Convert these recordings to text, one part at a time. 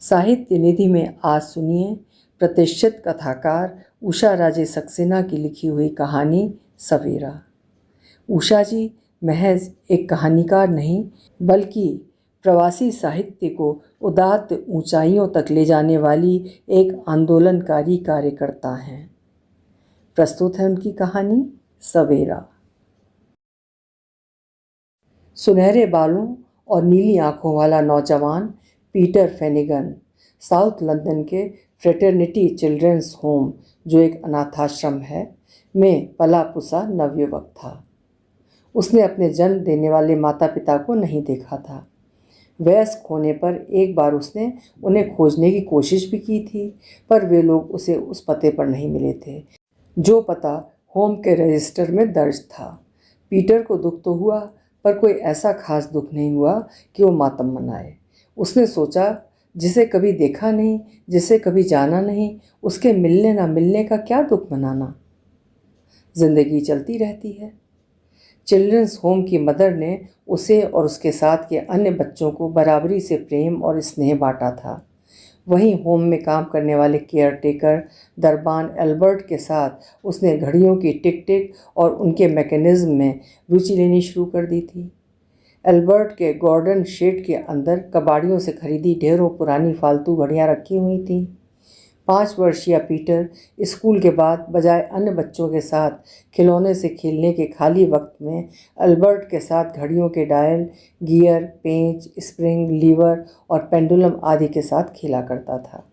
साहित्य निधि में आज सुनिए प्रतिष्ठित कथाकार उषा राजे सक्सेना की लिखी हुई कहानी सवेरा। उषा जी महज एक कहानीकार नहीं बल्कि प्रवासी साहित्य को उदात्त ऊंचाइयों तक ले जाने वाली एक आंदोलनकारी कार्यकर्ता हैं। प्रस्तुत है उनकी कहानी सवेरा। सुनहरे बालों और नीली आंखों वाला नौजवान पीटर फेनिगन साउथ लंदन के फ्रेटर्निटी चिल्ड्रंस होम, जो एक अनाथाश्रम है, में पला पुसा नवयुवक था। उसने अपने जन्म देने वाले माता पिता को नहीं देखा था। वयस्क होने पर एक बार उसने उन्हें खोजने की कोशिश भी की थी, पर वे लोग उसे उस पते पर नहीं मिले थे जो पता होम के रजिस्टर में दर्ज था। पीटर को दुख तो हुआ, पर कोई ऐसा खास दुख नहीं हुआ कि वो मातम मनाए। उसने सोचा, जिसे कभी देखा नहीं, जिसे कभी जाना नहीं, उसके मिलने ना मिलने का क्या दुख मनाना। जिंदगी चलती रहती है। चिल्ड्रंस होम की मदर ने उसे और उसके साथ के अन्य बच्चों को बराबरी से प्रेम और स्नेह बांटा था। वहीं होम में काम करने वाले केयर टेकर दरबान एल्बर्ट के साथ उसने घड़ियों की टिक टिक और उनके मैकेनिज्म में रुचि लेनी शुरू कर दी थी। एल्बर्ट के गॉर्डन शेड के अंदर कबाड़ियों से खरीदी ढेरों पुरानी फालतू घड़ियां रखी हुई थीं। 5 वर्षीय पीटर स्कूल के बाद बजाय अन्य बच्चों के साथ खिलौने से खेलने के खाली वक्त में एल्बर्ट के साथ घड़ियों के डायल, गियर, पेंच, स्प्रिंग, लीवर और पेंडुलम आदि के साथ खेला करता था।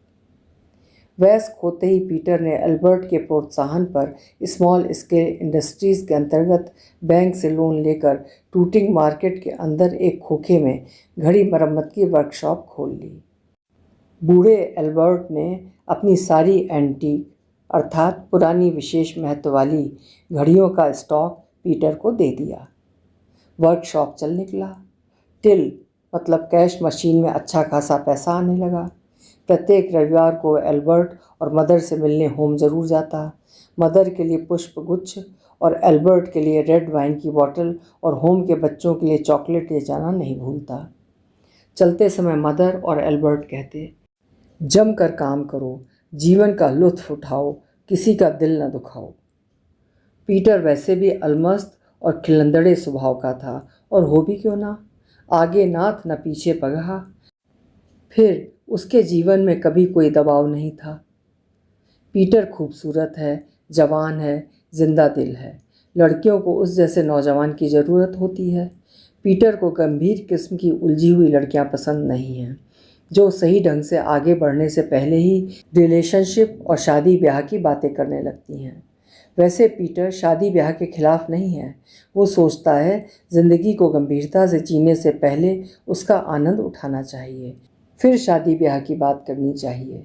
वयस्क होते ही पीटर ने एल्बर्ट के प्रोत्साहन पर स्मॉल स्केल इंडस्ट्रीज़ के अंतर्गत बैंक से लोन लेकर टूटिंग मार्केट के अंदर एक खोखे में घड़ी मरम्मत की वर्कशॉप खोल ली। बूढ़े एल्बर्ट ने अपनी सारी एंटीक अर्थात पुरानी विशेष महत्व वाली घड़ियों का स्टॉक पीटर को दे दिया। वर्कशॉप चल निकला। टिल मतलब कैश मशीन में अच्छा खासा पैसा आने लगा। प्रत्येक रविवार को एल्बर्ट और मदर से मिलने होम जरूर जाता। मदर के लिए पुष्प गुच्छ और एल्बर्ट के लिए रेड वाइन की बोतल और होम के बच्चों के लिए चॉकलेट ले जाना नहीं भूलता। चलते समय मदर और एल्बर्ट कहते, जम कर काम करो, जीवन का लुत्फ उठाओ, किसी का दिल न दुखाओ। पीटर वैसे भी अलमस्त और खिलंदड़े स्वभाव का था, और हो भी क्यों ना, आगे नाथ न पीछे पगहा। फिर उसके जीवन में कभी कोई दबाव नहीं था। पीटर खूबसूरत है, जवान है, जिंदा दिल है। लड़कियों को उस जैसे नौजवान की ज़रूरत होती है। पीटर को गंभीर किस्म की उलझी हुई लड़कियां पसंद नहीं हैं, जो सही ढंग से आगे बढ़ने से पहले ही रिलेशनशिप और शादी ब्याह की बातें करने लगती हैं। वैसे पीटर शादी ब्याह के खिलाफ नहीं है। वो सोचता है ज़िंदगी को गंभीरता से जीने से पहले उसका आनंद उठाना चाहिए, फिर शादी ब्याह की बात करनी चाहिए।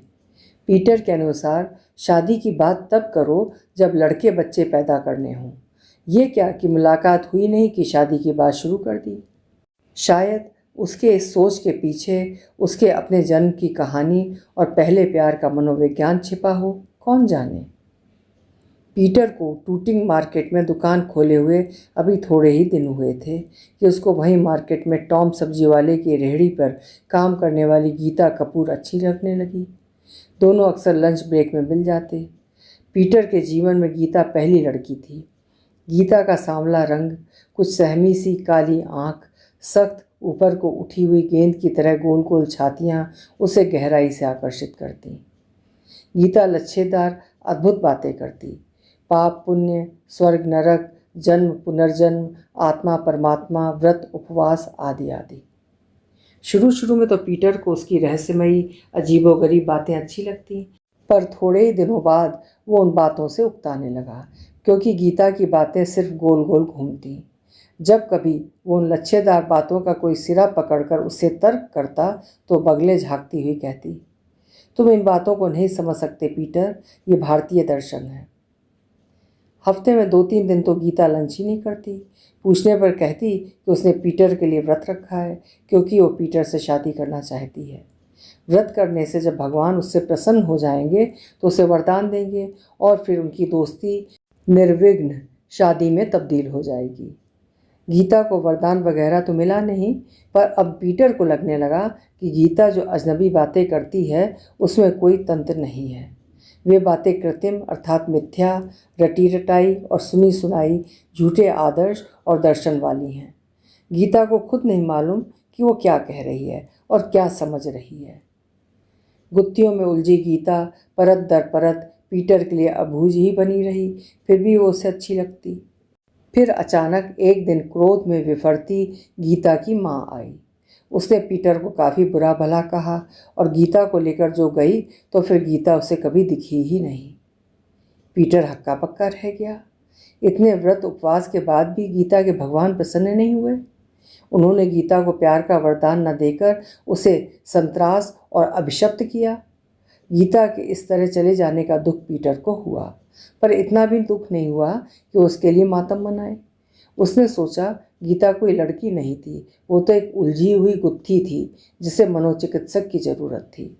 पीटर के अनुसार शादी की बात तब करो जब लड़के बच्चे पैदा करने हों। ये क्या कि मुलाकात हुई नहीं कि शादी की बात शुरू कर दी। शायद उसके इस सोच के पीछे उसके अपने जन्म की कहानी और पहले प्यार का मनोविज्ञान छिपा हो, कौन जाने। पीटर को टूटिंग मार्केट में दुकान खोले हुए अभी थोड़े ही दिन हुए थे कि उसको वहीं मार्केट में टॉम सब्जी वाले की रेहड़ी पर काम करने वाली गीता कपूर अच्छी लगने लगी। दोनों अक्सर लंच ब्रेक में मिल जाते। पीटर के जीवन में गीता पहली लड़की थी। गीता का सांवला रंग, कुछ सहमी सी काली आँख, सख्त ऊपर को उठी हुई गेंद की तरह गोल गोल छातियाँ उसे गहराई से आकर्षित करती। गीता लच्छेदार अद्भुत बातें करती, पाप पुण्य, स्वर्ग नरक, जन्म पुनर्जन्म, आत्मा परमात्मा, व्रत उपवास आदि आदि। शुरू में तो पीटर को उसकी रहस्यमयी अजीबोगरीब बातें अच्छी लगती, पर थोड़े ही दिनों बाद वो उन बातों से उकताने लगा, क्योंकि गीता की बातें सिर्फ गोल गोल घूमती। जब कभी वो उन लच्छेदार बातों का कोई सिरा पकड़कर उससे तर्क करता तो बगले झांकती हुई कहती, तुम इन बातों को नहीं समझ सकते पीटर, ये भारतीय दर्शन है। हफ्ते में 2-3 दिन तो गीता लंच ही नहीं करती। पूछने पर कहती कि उसने पीटर के लिए व्रत रखा है, क्योंकि वो पीटर से शादी करना चाहती है। व्रत करने से जब भगवान उससे प्रसन्न हो जाएंगे तो उसे वरदान देंगे और फिर उनकी दोस्ती निर्विघ्न शादी में तब्दील हो जाएगी। गीता को वरदान वगैरह तो मिला नहीं, पर अब पीटर को लगने लगा कि गीता जो अजनबी बातें करती है उसमें कोई तंत्र नहीं है। वे बातें कृत्रिम अर्थात मिथ्या, रटी रटाई और सुनी सुनाई झूठे आदर्श और दर्शन वाली हैं। गीता को खुद नहीं मालूम कि वो क्या कह रही है और क्या समझ रही है। गुत्थियों में उलझी गीता परत दर परत पीटर के लिए अबूझ ही बनी रही, फिर भी वो उसे अच्छी लगती। फिर अचानक एक दिन क्रोध में विफरती गीता की माँ आई। उसने पीटर को काफ़ी बुरा भला कहा और गीता को लेकर जो गई तो फिर गीता उसे कभी दिखी ही नहीं। पीटर हक्का पक्का रह गया। इतने व्रत उपवास के बाद भी गीता के भगवान प्रसन्न नहीं हुए। उन्होंने गीता को प्यार का वरदान न देकर उसे संत्रास और अभिशप्त किया। गीता के इस तरह चले जाने का दुख पीटर को हुआ, पर इतना भी दुख नहीं हुआ कि उसके लिए मातम मनाए। उसने सोचा गीता कोई लड़की नहीं थी, वो तो एक उलझी हुई गुत्थी थी जिसे मनोचिकित्सक की ज़रूरत थी।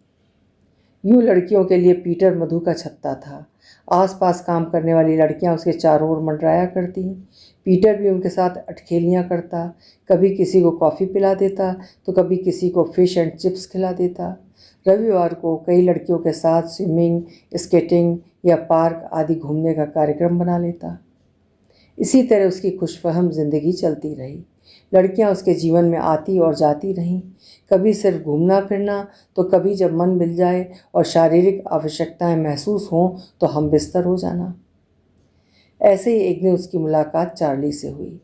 यूं लड़कियों के लिए पीटर मधु का छत्ता था। आसपास काम करने वाली लड़कियां उसके चारों ओर मंडराया करती। पीटर भी उनके साथ अटखेलियां करता, कभी किसी को कॉफ़ी पिला देता तो कभी किसी को फिश एंड चिप्स खिला देता। रविवार को कई लड़कियों के साथ स्विमिंग, स्केटिंग या पार्क आदि घूमने का कार्यक्रम बना लेता। इसी तरह उसकी खुशफहम जिंदगी चलती रही। लड़कियां उसके जीवन में आती और जाती रहीं, कभी सिर्फ घूमना फिरना तो कभी जब मन मिल जाए और शारीरिक आवश्यकताएं महसूस हों तो हम बिस्तर हो जाना। ऐसे ही एक दिन उसकी मुलाकात चार्ली से हुई।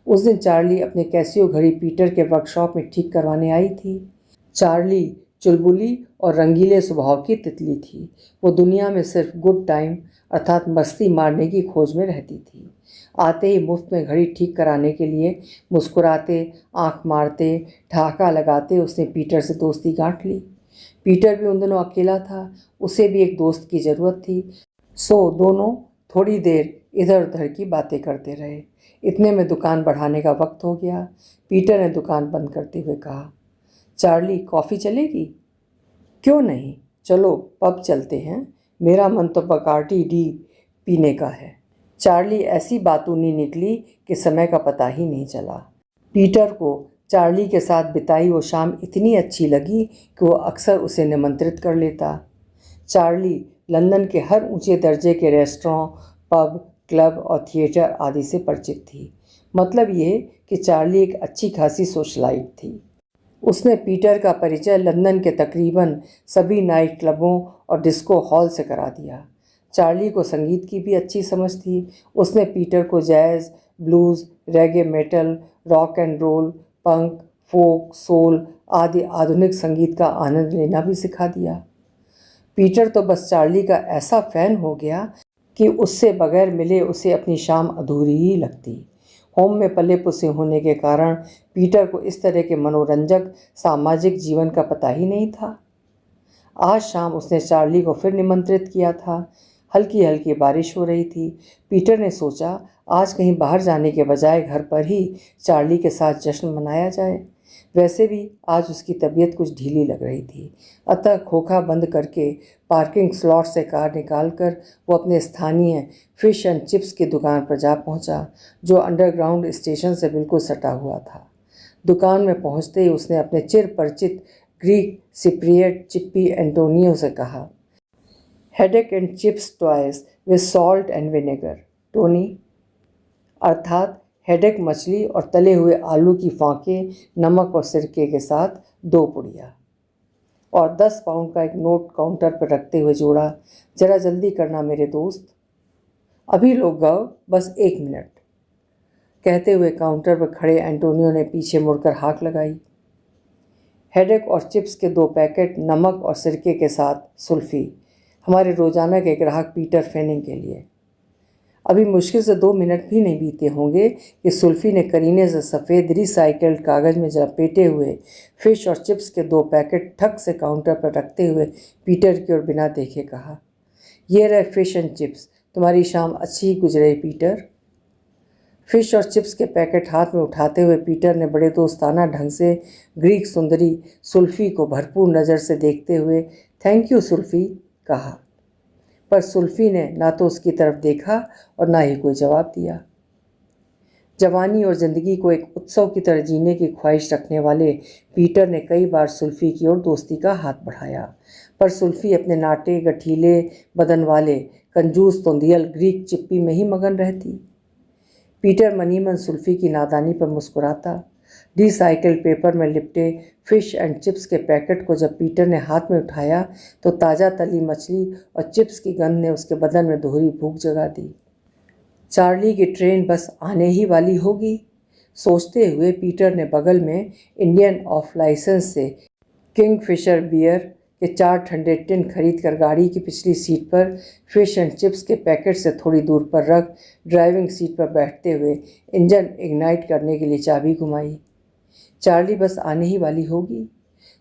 उस दिन चार्ली अपने कैसियो घड़ी पीटर के वर्कशॉप में ठीक करवाने आई थी। चार्ली चुलबुली और रंगीले स्वभाव की तितली थी। वो दुनिया में सिर्फ गुड टाइम अर्थात मस्ती मारने की खोज में रहती थी। आते ही मुफ्त में घड़ी ठीक कराने के लिए मुस्कुराते, आंख मारते, ठहाका लगाते उसने पीटर से दोस्ती गांठ ली। पीटर भी उन दिनों अकेला था, उसे भी एक दोस्त की ज़रूरत थी। सो दोनों थोड़ी देर इधर उधर की बातें करते रहे। इतने में दुकान बढ़ाने का वक्त हो गया। पीटर ने दुकान बंद करते हुए कहा, चार्ली कॉफ़ी चलेगी? क्यों नहीं, चलो पब चलते हैं, मेरा मन तो बकार्डी डी पीने का है। चार्ली ऐसी बातूनी निकली कि समय का पता ही नहीं चला। पीटर को चार्ली के साथ बिताई वो शाम इतनी अच्छी लगी कि वो अक्सर उसे निमंत्रित कर लेता। चार्ली लंदन के हर ऊंचे दर्जे के रेस्टोरेंट, पब, क्लब और थिएटर आदि से परिचित थी। मतलब ये कि चार्ली एक अच्छी खासी सोशलाइट थी। उसने पीटर का परिचय लंदन के तकरीबन सभी नाइट क्लबों और डिस्को हॉल से करा दिया। चार्ली को संगीत की भी अच्छी समझ थी। उसने पीटर को jazz, blues, reggae metal, rock and roll, punk, folk, soul आदि आधुनिक संगीत का आनंद लेना भी सिखा दिया। पीटर तो बस चार्ली का ऐसा फ़ैन हो गया कि उससे बगैर मिले उसे अपनी शाम अधूरी ही लगती। होम में पले पुसे होने के कारण पीटर को इस तरह के मनोरंजक सामाजिक जीवन का पता ही नहीं था। आज शाम उसने चार्ली को फिर निमंत्रित किया था। हल्की हल्की बारिश हो रही थी। पीटर ने सोचा आज कहीं बाहर जाने के बजाय घर पर ही चार्ली के साथ जश्न मनाया जाए। वैसे भी आज उसकी तबीयत कुछ ढीली लग रही थी, अतः खोखा बंद करके पार्किंग स्लॉट से कार निकालकर वो अपने स्थानीय फिश एंड चिप्स की दुकान पर जा पहुंचा, जो अंडरग्राउंड स्टेशन से बिल्कुल सटा हुआ था। दुकान में पहुंचते ही उसने अपने चिर परिचित ग्रीक सिप्रियट चिप्पी एंटोनियो से कहा, headache and chips twice with salt and vinegar Tony, अर्थात हेडेक मछली और तले हुए आलू की फांके नमक और सिरके के साथ 2 पुड़िया, और 10 पाउंड का एक नोट काउंटर पर रखते हुए जोड़ा, जरा जल्दी करना मेरे दोस्त, अभी लोग गओ, बस 1 मिनट। कहते हुए काउंटर पर खड़े एंटोनियो ने पीछे मुड़कर हाँक लगाई। हेडेक और चिप्स के 2 पैकेट नमक और सिरके के साथ सुल्फ़ी, हमारे रोज़ाना के ग्राहक पीटर फेनिंग के लिए। अभी मुश्किल से 2 मिनट भी नहीं बीते होंगे कि सुल्फ़ी ने करीने से सफ़ेद रिसाइकल्ड कागज़ में लपेटे हुए फिश और चिप्स के 2 पैकेट ठक से काउंटर पर रखते हुए पीटर की ओर बिना देखे कहा, ये रहे फिश एंड चिप्स, तुम्हारी शाम अच्छी ही गुजरे पीटर। फिश और चिप्स के पैकेट हाथ में उठाते हुए पीटर ने बड़े दोस्ताना ढंग से ग्रीक सुंदरी सुल्फ़ी को भरपूर नज़र से देखते हुए थैंक यू सुल्फ़ी कहा, पर सुल्फ़ी ने ना तो उसकी तरफ देखा और ना ही कोई जवाब दिया। जवानी और ज़िंदगी को एक उत्सव की तरह जीने की ख्वाहिश रखने वाले पीटर ने कई बार सुल्फी की ओर दोस्ती का हाथ बढ़ाया, पर सुल्फी अपने नाटे गठीले बदन वाले कंजूस तोंदियल ग्रीक चिप्पी में ही मगन रहती। पीटर मनीमन सुल्फी की नादानी पर मुस्कुराता। रिसाइकल पेपर में लिपटे फिश एंड चिप्स के पैकेट को जब पीटर ने हाथ में उठाया तो ताज़ा तली मछली और चिप्स की गंध ने उसके बदन में दोहरी भूख जगा दी। चार्ली की ट्रेन बस आने ही वाली होगी, सोचते हुए पीटर ने बगल में इंडियन ऑफ लाइसेंस से किंगफिशर बियर के 4 ठंडे टिन खरीद कर गाड़ी की पिछली सीट पर फिश एंड चिप्स के पैकेट से थोड़ी दूर पर रख ड्राइविंग सीट पर बैठते हुए इंजन इग्नाइट करने के लिए चाबी घुमाई। चार्ली बस आने ही वाली होगी,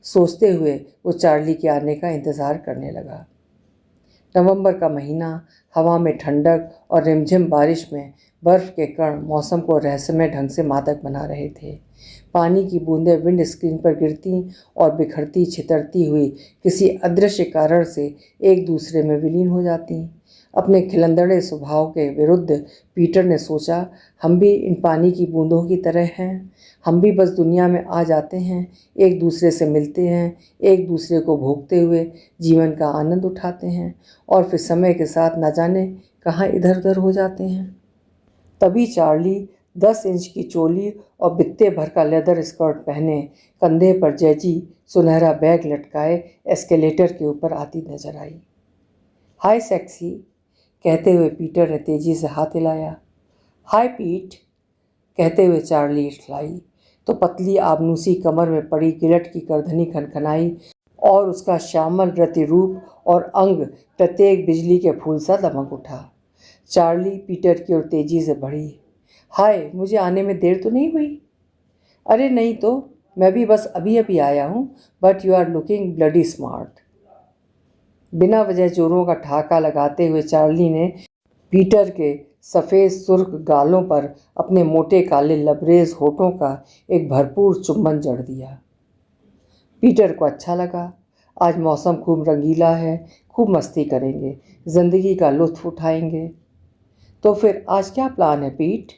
सोचते हुए वो चार्ली के आने का इंतज़ार करने लगा। नवंबर का महीना, हवा में ठंडक और रिमझिम बारिश में बर्फ़ के कण मौसम को रहस्यमय ढंग से मादक बना रहे थे। पानी की बूंदें विंड स्क्रीन पर गिरती और बिखरती छितरती हुई किसी अदृश्य कारण से एक दूसरे में विलीन हो जाती। अपने खिलंदड़े स्वभाव के विरुद्ध पीटर ने सोचा, हम भी इन पानी की बूंदों की तरह हैं। हम भी बस दुनिया में आ जाते हैं, एक दूसरे से मिलते हैं, एक दूसरे को भोगते हुए जीवन का आनंद उठाते हैं और फिर समय के साथ न जाने कहाँ इधर उधर हो जाते हैं। तभी चार्ली 10 इंच की चोली और बित्ते भर का लेदर स्कर्ट पहने, कंधे पर जैजी सुनहरा बैग लटकाए एस्केलेटर के ऊपर आती नजर आई। हाय सेक्सी, कहते हुए पीटर ने तेजी से हाथ हिलाया। हाय पीट, कहते हुए चार्ली इठलाई तो पतली आबनूसी कमर में पड़ी गिलट की करधनी खनखनाई और उसका श्यामल प्रतिरूप और अंग प्रत्येक बिजली के फूल सा दमक उठा। चार्ली पीटर की ओर तेजी से बढ़ी। हाय, मुझे आने में देर तो नहीं हुई? अरे नहीं तो, मैं भी बस अभी अभी आया हूँ, but you are looking bloody smart. बिना वजह जोरों का ठहाका लगाते हुए चार्ली ने पीटर के सफ़ेद सुर्ख गालों पर अपने मोटे काले लबरेज होठों का एक भरपूर चुंबन जड़ दिया। पीटर को अच्छा लगा। आज मौसम खूब रंगीला है, खूब मस्ती करेंगे, ज़िंदगी का लुत्फ़ उठाएंगे। तो फिर आज क्या प्लान है पीट?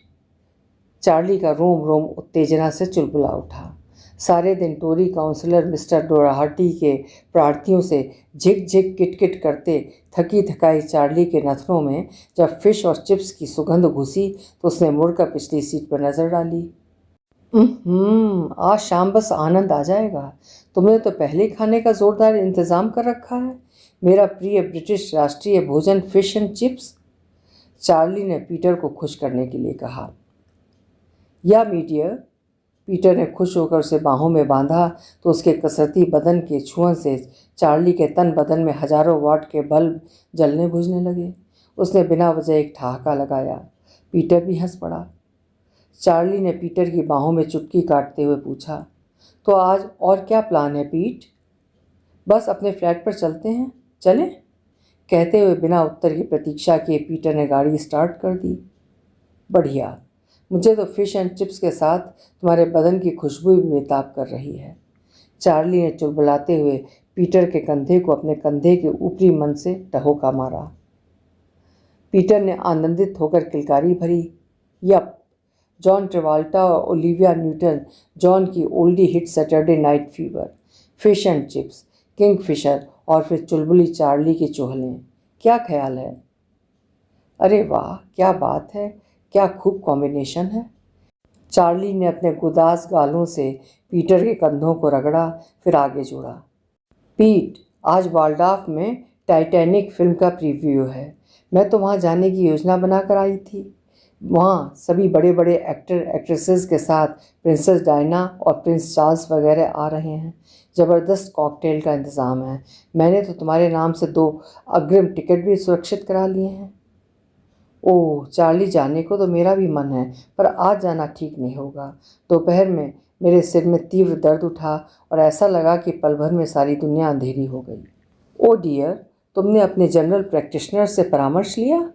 चार्ली का रोम रोम उत्तेजना से चुलबुला उठा। सारे दिन टोरी काउंसलर मिस्टर डोराहटी के प्रार्थियों से झिक झिक किटकिट करते थकी थकाई चार्ली के नथनों में जब फिश और चिप्स की सुगंध घुसी तो उसने मुड़कर पिछली सीट पर नज़र डाली। आज शाम बस आनंद आ जाएगा। तुमने तो पहले खाने का ज़ोरदार इंतज़ाम कर रखा है, मेरा प्रिय ब्रिटिश राष्ट्रीय भोजन फिश एंड चिप्स। चार्ली ने पीटर को खुश करने के लिए कहा। या मीडियर, पीटर ने खुश होकर उसे बाहों में बांधा तो उसके कसरती बदन के छुअन से चार्ली के तन बदन में हजारों वाट के बल्ब जलने बुझने लगे। उसने बिना वजह एक ठहाका लगाया। पीटर भी हंस पड़ा। चार्ली ने पीटर की बाहों में चुटकी काटते हुए पूछा, तो आज और क्या प्लान है पीट? बस अपने फ्लैट पर चलते हैं, चलें? कहते हुए बिना उत्तर की प्रतीक्षा किए पीटर ने गाड़ी स्टार्ट कर दी। बढ़िया, मुझे तो फिश एंड चिप्स के साथ तुम्हारे बदन की खुशबू भी बेताब कर रही है। चार्ली ने चुलबुलाते हुए पीटर के कंधे को अपने कंधे के ऊपरी मन से टहोका मारा। पीटर ने आनंदित होकर किलकारी भरी। यप, जॉन ट्रेवल्टा और ओलिविया न्यूटन जॉन की Oldi hit Saturday night fever, fish and chips, Kingfisher और फिर चुलबुली चार्ली की चोहलें। क्या ख्याल है? अरे वाह, क्या बात है, क्या खूब कॉम्बिनेशन है। चार्ली ने अपने गुदास गालों से पीटर के कंधों को रगड़ा, फिर आगे जोड़ा। पीट, आज वाल्डाफ में टाइटैनिक फिल्म का प्रीव्यू है। मैं तो वहाँ जाने की योजना बनाकर आई थी। वहाँ सभी बड़े बड़े एक्टर एक्ट्रेसेस के साथ प्रिंसेस डायना और प्रिंस चार्ल्स वगैरह आ रहे हैं। ज़बरदस्त कॉकटेल का इंतज़ाम है। मैंने तो तुम्हारे नाम से 2 अग्रिम टिकट भी सुरक्षित करा लिए हैं। ओह, चार्ली, जाने को तो मेरा भी मन है, पर आज जाना ठीक नहीं होगा। दोपहर में मेरे सिर में तीव्र दर्द उठा और ऐसा लगा कि पल भर में सारी दुनिया अंधेरी हो गई। ओ डियर, तुमने अपने जनरल प्रैक्टिशनर से परामर्श लिया?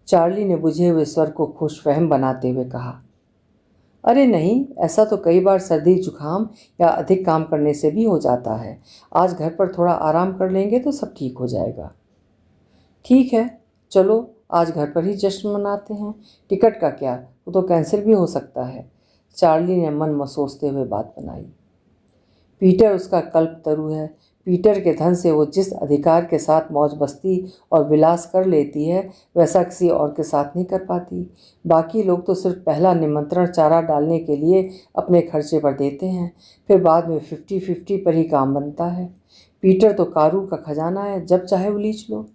चार्ली ने बुझे हुए स्वर को खुशफहम बनाते हुए कहा। अरे नहीं, ऐसा तो कई बार सर्दी जुकाम या अधिक काम करने से भी हो जाता है। आज घर पर थोड़ा आराम कर लेंगे तो सब ठीक हो जाएगा। ठीक है, चलो आज घर पर ही जश्न मनाते हैं। टिकट का क्या, वो तो कैंसिल भी हो सकता है। चार्ली ने मन में सोचते हुए बात बनाई। पीटर उसका कल्पतरु है। पीटर के धन से वो जिस अधिकार के साथ मौज मस्ती और विलास कर लेती है वैसा किसी और के साथ नहीं कर पाती। बाकी लोग तो सिर्फ पहला निमंत्रण चारा डालने के लिए अपने खर्चे पर देते हैं, फिर बाद में 50-50 पर ही काम बनता है। पीटर तो कारू का खजाना है, जब चाहे उलीच लो।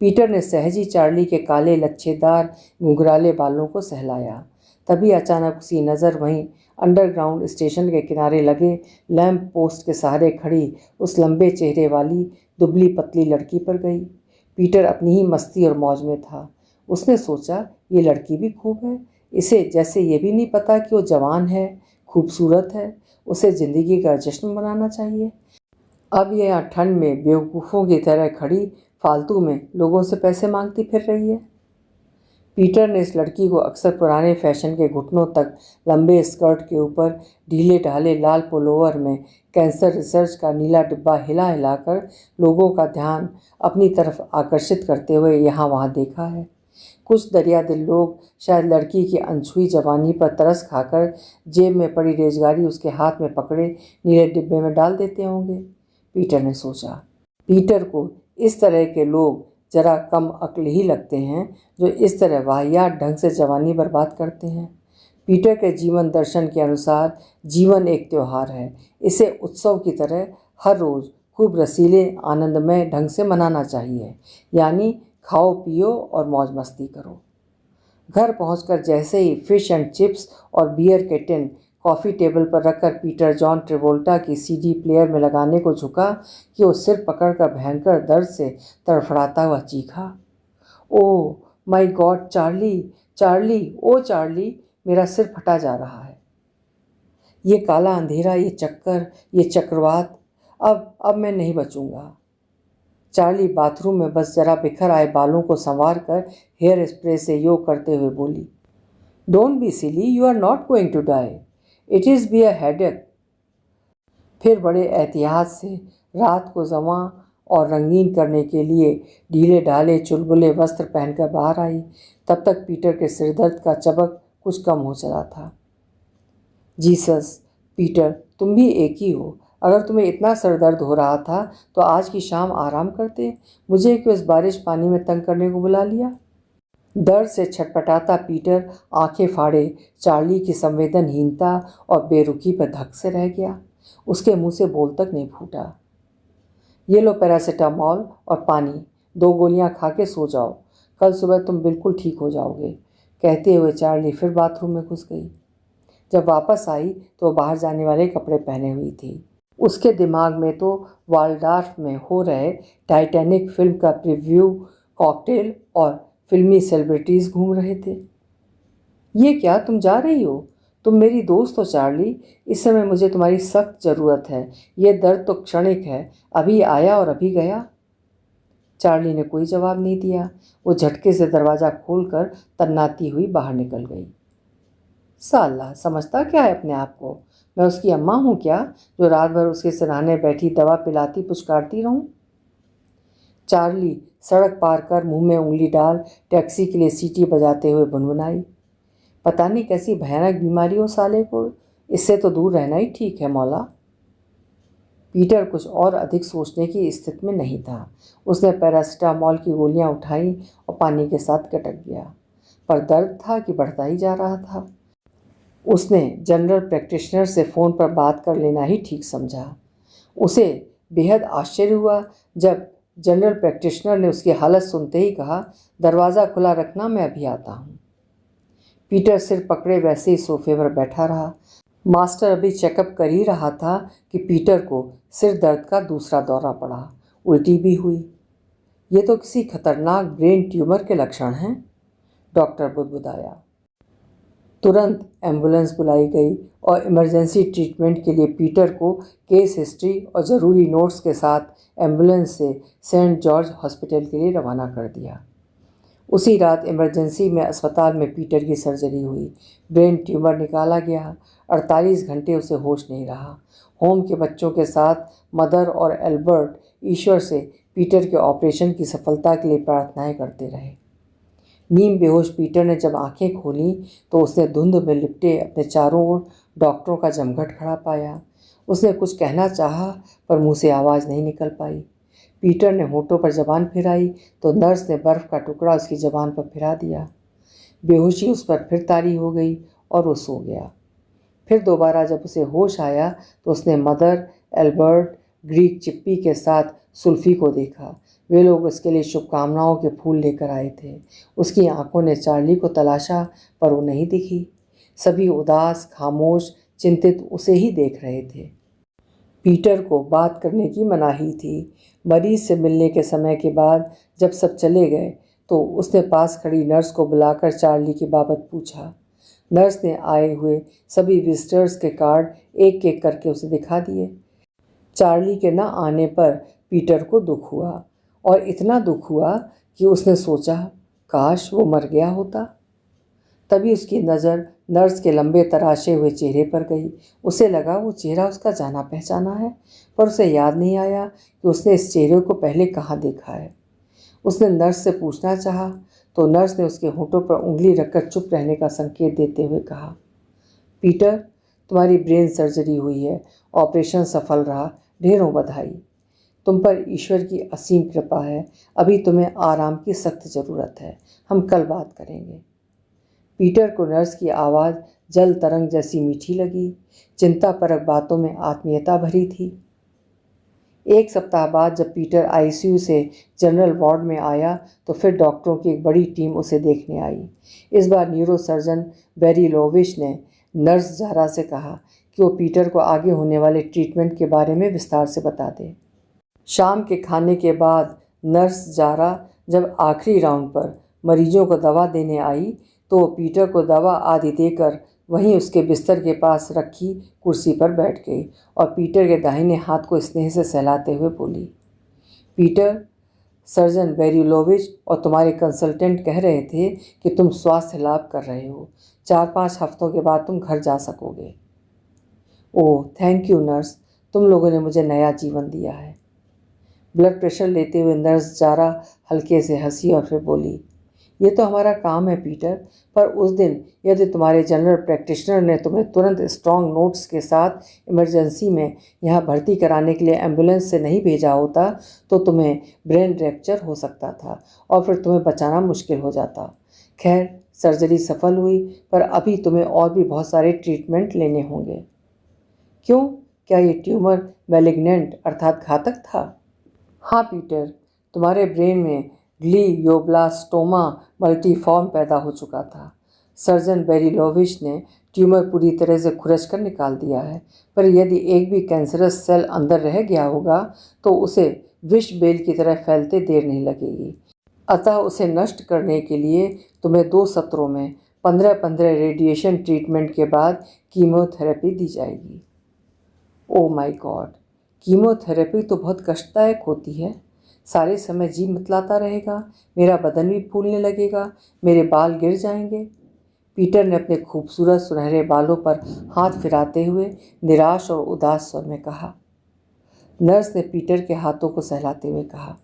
पीटर ने सहज ही चार्ली के काले लच्छेदार घुंघराले बालों को सहलाया। तभी अचानक उसकी नज़र वहीं अंडरग्राउंड स्टेशन के किनारे लगे लैंप पोस्ट के सहारे खड़ी उस लंबे चेहरे वाली दुबली पतली लड़की पर गई। पीटर अपनी ही मस्ती और मौज में था। उसने सोचा, ये लड़की भी खूब है। इसे जैसे ये भी नहीं पता कि वो जवान है, खूबसूरत है। उसे ज़िंदगी का जश्न मनाना चाहिए। अब ये यहाँ ठंड में बेवकूफ़ों की तरह खड़ी फालतू में लोगों से पैसे मांगती फिर रही है। पीटर ने इस लड़की को अक्सर पुराने फैशन के घुटनों तक लंबे स्कर्ट के ऊपर ढीले ढाले लाल पुलोवर में कैंसर रिसर्च का नीला डिब्बा हिला हिलाकर लोगों का ध्यान अपनी तरफ आकर्षित करते हुए यहाँ वहाँ देखा है। कुछ दरियादिल लोग शायद लड़की की अनछुई जवानी पर तरस खाकर जेब में पड़ी रेजगारी उसके हाथ में पकड़े नीले डिब्बे में डाल देते होंगे, पीटर ने सोचा। पीटर को इस तरह के लोग जरा कम अक्ल ही लगते हैं जो इस तरह वाहियात ढंग से जवानी बर्बाद करते हैं। पीटर के जीवन दर्शन के अनुसार जीवन एक त्यौहार है। इसे उत्सव की तरह हर रोज़ खूब रसीले आनंदमय ढंग से मनाना चाहिए, यानी खाओ पियो और मौज मस्ती करो। घर पहुंचकर जैसे ही फिश एंड चिप्स और बियर के टिन कॉफ़ी टेबल पर रखकर पीटर जॉन ट्रेवोल्टा की सीडी प्लेयर में लगाने को झुका कि वो सिर पकड़कर भयंकर दर्द से तड़फड़ाता हुआ चीखा, oh my god Charlie, Charlie, oh Charlie, मेरा सिर फटा जा रहा है। ये काला अंधेरा, ये चक्कर, ये चक्रवात, अब मैं नहीं बचूंगा। चार्ली बाथरूम में बस जरा बिखर आए बालों को संवार कर हेयर स्प्रे से योग करते हुए बोली, don't be silly, you are not going to die, it is be a headache. फिर बड़े एहतियात से रात को जमा और रंगीन करने के लिए ढीले ढाले चुलबुले वस्त्र पहनकर बाहर आई। तब तक पीटर के सिरदर्द का चबक कुछ कम हो चला था। जीसस, पीटर, तुम भी एक ही हो। अगर तुम्हें इतना सरदर्द हो रहा था तो आज की शाम आराम करते, मुझे क्यों इस बारिश पानी में तंग करने को बुला लिया। दर्द से छटपटाता पीटर आंखें फाड़े चार्ली की संवेदनहीनता और बेरुखी पर धक से रह गया। उसके मुंह से बोल तक नहीं फूटा। ये लो पैरासीटामॉल और पानी, 2 गोलियां खा के सो जाओ, कल सुबह तुम बिल्कुल ठीक हो जाओगे, कहते हुए चार्ली फिर बाथरूम में घुस गई। जब वापस आई तो वो बाहर जाने वाले कपड़े पहने हुई थी। उसके दिमाग में तो वाल्डार्फ में हो रहे टाइटैनिक फिल्म का प्रीव्यू, कॉकटेल और फिल्मी सेलिब्रिटीज़ घूम रहे थे। ये क्या, तुम जा रही हो? तुम मेरी दोस्त हो चार्ली, इस समय मुझे तुम्हारी सख्त ज़रूरत है। ये दर्द तो क्षणिक है, अभी आया और अभी गया। चार्ली ने कोई जवाब नहीं दिया। वो झटके से दरवाज़ा खोलकर तन्नाती हुई बाहर निकल गई। साला, समझता क्या है अपने आप को? मैं उसकी अम्मा हूँ क्या, जो रात भर उसके सिरहाने बैठी दवा पिलाती पुचकारती रहूँ? चार्ली सड़क पार कर मुंह में उंगली डाल टैक्सी के लिए सीटी बजाते हुए गुनगुनाई, पता नहीं कैसी भयानक बीमारी हो साले को, इससे तो दूर रहना ही ठीक है मौला। पीटर कुछ और अधिक सोचने की स्थिति में नहीं था। उसने पैरासीटामॉल की गोलियां उठाई और पानी के साथ गटक गया, पर दर्द था कि बढ़ता ही जा रहा था। उसने जनरल प्रैक्टिशनर से फ़ोन पर बात कर लेना ही ठीक समझा। उसे बेहद आश्चर्य हुआ जब जनरल प्रैक्टिशनर ने उसकी हालत सुनते ही कहा, दरवाज़ा खुला रखना, मैं अभी आता हूँ। पीटर सिर पकड़े वैसे ही सोफे पर बैठा रहा। मास्टर अभी चेकअप कर ही रहा था कि पीटर को सिर दर्द का दूसरा दौरा पड़ा। उल्टी भी हुई। ये तो किसी खतरनाक ब्रेन ट्यूमर के लक्षण हैं, डॉक्टर बुदबुदाया। तुरंत एम्बुलेंस बुलाई गई और इमरजेंसी ट्रीटमेंट के लिए पीटर को केस हिस्ट्री और ज़रूरी नोट्स के साथ एम्बुलेंस से सेंट जॉर्ज हॉस्पिटल के लिए रवाना कर दिया। उसी रात इमरजेंसी में अस्पताल में पीटर की सर्जरी हुई। ब्रेन ट्यूमर निकाला गया। 48 घंटे उसे होश नहीं रहा। होम के बच्चों के साथ मदर और एल्बर्ट ईश्वर से पीटर के ऑपरेशन की सफलता के लिए प्रार्थनाएं करते रहे। नीम बेहोश पीटर ने जब आंखें खोलीं तो उसने धुंध में लिपटे अपने चारों ओर डॉक्टरों का जमघट खड़ा पाया। उसने कुछ कहना चाहा पर मुंह से आवाज़ नहीं निकल पाई। पीटर ने होठों पर जबान फिराई तो नर्स ने बर्फ़ का टुकड़ा उसकी जबान पर फिरा दिया। बेहोशी उस पर फिर तारी हो गई और वो सो गया। फिर दोबारा जब उसे होश आया तो उसने मदर, एल्बर्ट, ग्रीक चिप्पी के साथ सुल्फी को देखा। वे लोग उसके लिए शुभकामनाओं के फूल लेकर आए थे। उसकी आंखों ने चार्ली को तलाशा पर वो नहीं दिखी। सभी उदास, खामोश, चिंतित उसे ही देख रहे थे। पीटर को बात करने की मनाही थी। मरीज से मिलने के समय के बाद जब सब चले गए तो उसने पास खड़ी नर्स को बुलाकर चार्ली की बाबत पूछा। नर्स ने आए हुए सभी विजिटर्स के कार्ड एक एक करके उसे दिखा दिए। चार्ली के न आने पर पीटर को दुख हुआ और इतना दुख हुआ कि उसने सोचा काश वो मर गया होता। तभी उसकी नज़र नर्स के लंबे तराशे हुए चेहरे पर गई। उसे लगा वो चेहरा उसका जाना पहचाना है, पर उसे याद नहीं आया कि उसने इस चेहरे को पहले कहाँ देखा है। उसने नर्स से पूछना चाहा तो नर्स ने उसके होठों पर उंगली रखकर चुप रहने का संकेत देते हुए कहा, पीटर, तुम्हारी ब्रेन सर्जरी हुई है, ऑपरेशन सफल रहा, ढेरों बधाई। तुम पर ईश्वर की असीम कृपा है। अभी तुम्हें आराम की सख्त ज़रूरत है। हम कल बात करेंगे। पीटर को नर्स की आवाज़ जल तरंग जैसी मीठी लगी। चिंतापरक बातों में आत्मीयता भरी थी। एक सप्ताह बाद जब पीटर आईसीयू से जनरल वार्ड में आया तो फिर डॉक्टरों की एक बड़ी टीम उसे देखने आई। इस बार न्यूरोसर्जन बेरी लोविश ने नर्स जारा से कहा कि वो पीटर को आगे होने वाले ट्रीटमेंट के बारे में विस्तार से बता दे। शाम के खाने के बाद नर्स जारा जब आखिरी राउंड पर मरीजों को दवा देने आई तो वो पीटर को दवा आदि देकर वहीं उसके बिस्तर के पास रखी कुर्सी पर बैठ गई और पीटर के दाहिने हाथ को स्नेह से सहलाते हुए बोली, पीटर, सर्जन बेरिलोविच और तुम्हारे कंसल्टेंट कह रहे थे कि तुम स्वास्थ्य लाभ कर रहे हो। 4-5 हफ्तों के बाद तुम घर जा सकोगे। ओह थैंक यू नर्स, तुम लोगों ने मुझे नया जीवन दिया है। ब्लड प्रेशर लेते हुए नर्स जारा हल्के से हंसी और फिर बोली, ये तो हमारा काम है पीटर, पर उस दिन यदि तुम्हारे जनरल प्रैक्टिशनर ने तुम्हें तुरंत स्ट्रॉन्ग नोट्स के साथ इमरजेंसी में यहाँ भर्ती कराने के लिए एम्बुलेंस से नहीं भेजा होता तो तुम्हें ब्रेन रैप्चर हो सकता था और फिर तुम्हें बचाना मुश्किल हो जाता। खैर, सर्जरी सफल हुई, पर अभी तुम्हें और भी बहुत सारे ट्रीटमेंट लेने होंगे। क्यों, क्या ये ट्यूमर मैलिग्नेंट अर्थात घातक था? हाँ पीटर, तुम्हारे ब्रेन में ग्लियोब्लास्टोमा मल्टीफॉर्म पैदा हो चुका था। सर्जन बेरिलोविच ने ट्यूमर पूरी तरह से खुरच कर निकाल दिया है, पर यदि एक भी कैंसरस सेल अंदर रह गया होगा तो उसे विष बेल की तरह फैलते देर नहीं लगेगी। अतः उसे नष्ट करने के लिए तुम्हें 2 सत्रों में 15-15 रेडिएशन ट्रीटमेंट के बाद कीमोथेरेपी दी जाएगी। ओह माय गॉड, कीमोथेरेपी तो बहुत कष्टदायक होती है। सारे समय जी मितलाता रहेगा, मेरा बदन भी फूलने लगेगा, मेरे बाल गिर जाएंगे। पीटर ने अपने खूबसूरत सुनहरे बालों पर हाथ फिराते हुए निराश और उदास स्वर में कहा। नर्स ने पीटर के हाथों को सहलाते हुए कहा,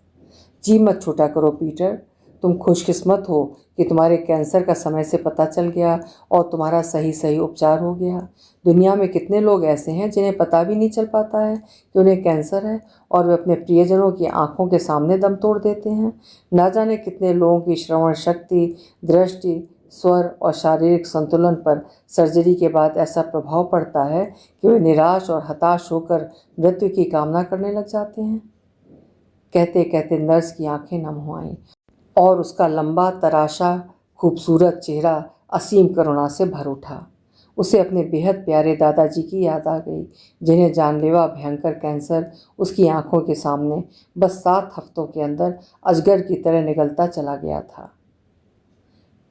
जी मत छोटा करो पीटर, तुम खुशकिस्मत हो कि तुम्हारे कैंसर का समय से पता चल गया और तुम्हारा सही उपचार हो गया। दुनिया में कितने लोग ऐसे हैं जिन्हें पता भी नहीं चल पाता है कि उन्हें कैंसर है और वे अपने प्रियजनों की आंखों के सामने दम तोड़ देते हैं। ना जाने कितने लोगों की श्रवण शक्ति, दृष्टि, स्वर और शारीरिक संतुलन पर सर्जरी के बाद ऐसा प्रभाव पड़ता है कि वे निराश और हताश होकर मृत्यु की कामना करने लग जाते हैं। कहते कहते नर्स की आंखें नम हो आईं और उसका लंबा तराशा खूबसूरत चेहरा असीम करुणा से भर उठा। उसे अपने बेहद प्यारे दादाजी की याद आ गई, जिन्हें जानलेवा भयंकर कैंसर उसकी आंखों के सामने बस 7 हफ्तों के अंदर अजगर की तरह निगलता चला गया था।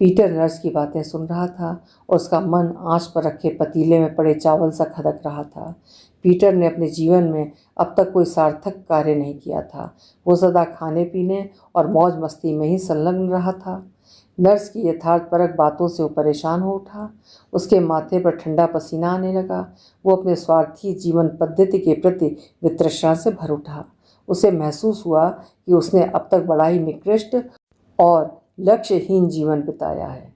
पीटर नर्स की बातें सुन रहा था और उसका मन आंच पर रखे पतीले में पड़े चावल सा खदक रहा था। पीटर ने अपने जीवन में अब तक कोई सार्थक कार्य नहीं किया था। वो सदा खाने पीने और मौज मस्ती में ही संलग्न रहा था। नर्स की यथार्थपरक बातों से वो परेशान हो उठा। उसके माथे पर ठंडा पसीना आने लगा। वो अपने स्वार्थी जीवन पद्धति के प्रति वितृष्णा से भर उठा। उसे महसूस हुआ कि उसने अब तक बड़ा ही निकृष्ट और लक्ष्यहीन जीवन बिताया है।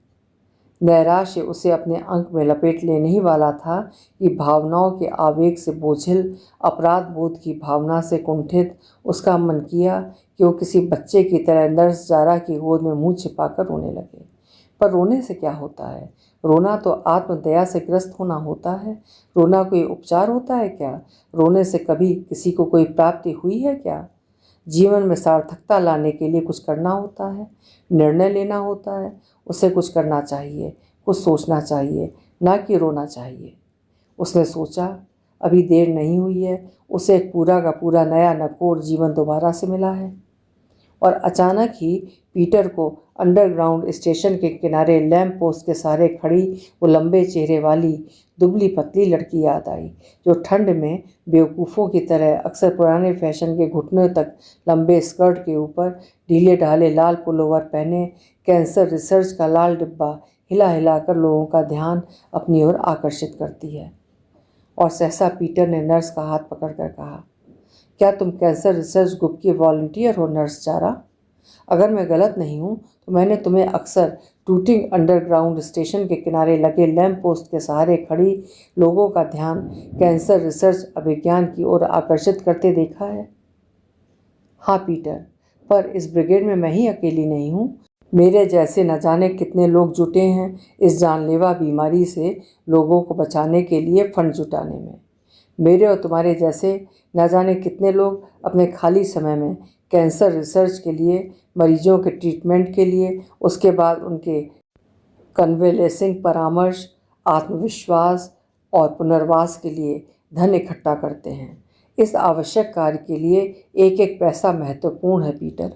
नैराश्य उसे अपने अंक में लपेट लेने ही वाला था कि भावनाओं के आवेग से बोझिल, अपराध बोध की भावना से कुंठित उसका मन किया कि वो किसी बच्चे की तरह नर्स जारा की गोद में मुंह छिपाकर रोने लगे। पर रोने से क्या होता है? रोना तो आत्मदया से ग्रस्त होना होता है। रोना कोई उपचार होता है क्या? रोने से कभी किसी को कोई प्राप्ति हुई है क्या? जीवन में सार्थकता लाने के लिए कुछ करना होता है, निर्णय लेना होता है। उसे कुछ करना चाहिए, कुछ सोचना चाहिए, ना कि रोना चाहिए। उसने सोचा, अभी देर नहीं हुई है, उसे एक पूरा का पूरा नया नकोर जीवन दोबारा से मिला है। और अचानक ही पीटर को अंडरग्राउंड स्टेशन के किनारे लैंप पोस्ट के सहारे खड़ी वो लंबे चेहरे वाली दुबली पतली लड़की याद आई, जो ठंड में बेवकूफ़ों की तरह अक्सर पुराने फैशन के घुटनों तक लंबे स्कर्ट के ऊपर ढीले ढाले लाल पुलोवर पहने कैंसर रिसर्च का लाल डिब्बा हिला हिलाकर लोगों का ध्यान अपनी ओर आकर्षित करती है। और सहसा पीटर ने नर्स का हाथ पकड़कर कहा, क्या तुम कैंसर रिसर्च ग्रुप की वॉलंटियर हो नर्स जारा? अगर मैं गलत नहीं हूँ तो मैंने तुम्हें अक्सर टूटिंग अंडरग्राउंड स्टेशन के किनारे लगे लैंप पोस्ट के सहारे खड़ी लोगों का ध्यान कैंसर रिसर्च अभियान की ओर आकर्षित करते देखा है। हाँ पीटर, पर इस ब्रिगेड में मैं ही अकेली नहीं हूँ। मेरे जैसे न जाने कितने लोग जुटे हैं इस जानलेवा बीमारी से लोगों को बचाने के लिए फंड जुटाने में। मेरे और तुम्हारे जैसे न जाने कितने लोग अपने खाली समय में कैंसर रिसर्च के लिए, मरीजों के ट्रीटमेंट के लिए, उसके बाद उनके कन्वेलेसिंग परामर्श, आत्मविश्वास और पुनर्वास के लिए धन इकट्ठा करते हैं। इस आवश्यक कार्य के लिए एक एक पैसा महत्वपूर्ण है पीटर।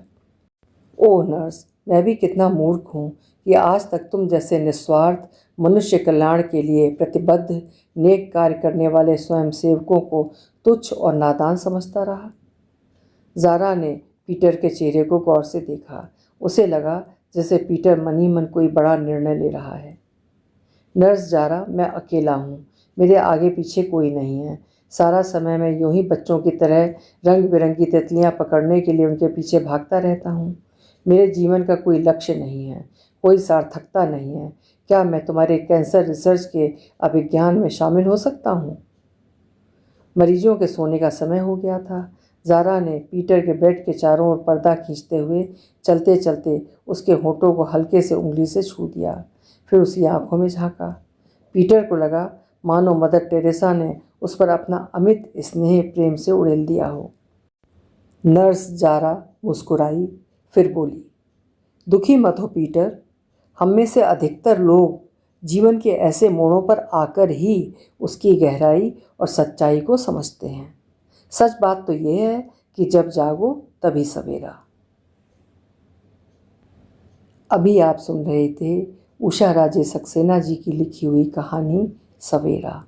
ओह नर्स, मैं भी कितना मूर्ख हूँ कि आज तक तुम जैसे निस्वार्थ मनुष्य कल्याण के लिए प्रतिबद्ध नेक कार्य करने वाले स्वयंसेवकों को तुच्छ और नादान समझता रहा। जारा ने पीटर के चेहरे को गौर से देखा। उसे लगा जैसे पीटर मन ही मन कोई बड़ा निर्णय ले रहा है। नर्स जारा, मैं अकेला हूँ, मेरे आगे पीछे कोई नहीं है। सारा समय मैं यूं ही बच्चों की तरह रंग बिरंगी तितलियाँ पकड़ने के लिए उनके पीछे भागता रहता हूँ। मेरे जीवन का कोई लक्ष्य नहीं है, कोई सार्थकता नहीं है। क्या मैं तुम्हारे कैंसर रिसर्च के अभियान में शामिल हो सकता हूँ? मरीजों के सोने का समय हो गया था। जारा ने पीटर के बेड के चारों ओर पर्दा खींचते हुए चलते चलते उसके होठों को हल्के से उंगली से छू दिया, फिर उसकी आंखों में झांका। पीटर को लगा मानो मदर टेरेसा ने उस पर अपना अमित स्नेह प्रेम से उड़ेल दिया हो। नर्स जारा मुस्कुराई, फिर बोली, दुखी मत हो पीटर, हम में से अधिकतर लोग जीवन के ऐसे मोड़ों पर आकर ही उसकी गहराई और सच्चाई को समझते हैं। सच बात तो यह है कि जब जागो तभी सवेरा। अभी आप सुन रहे थे उषा राजे सक्सेना जी की लिखी हुई कहानी सवेरा।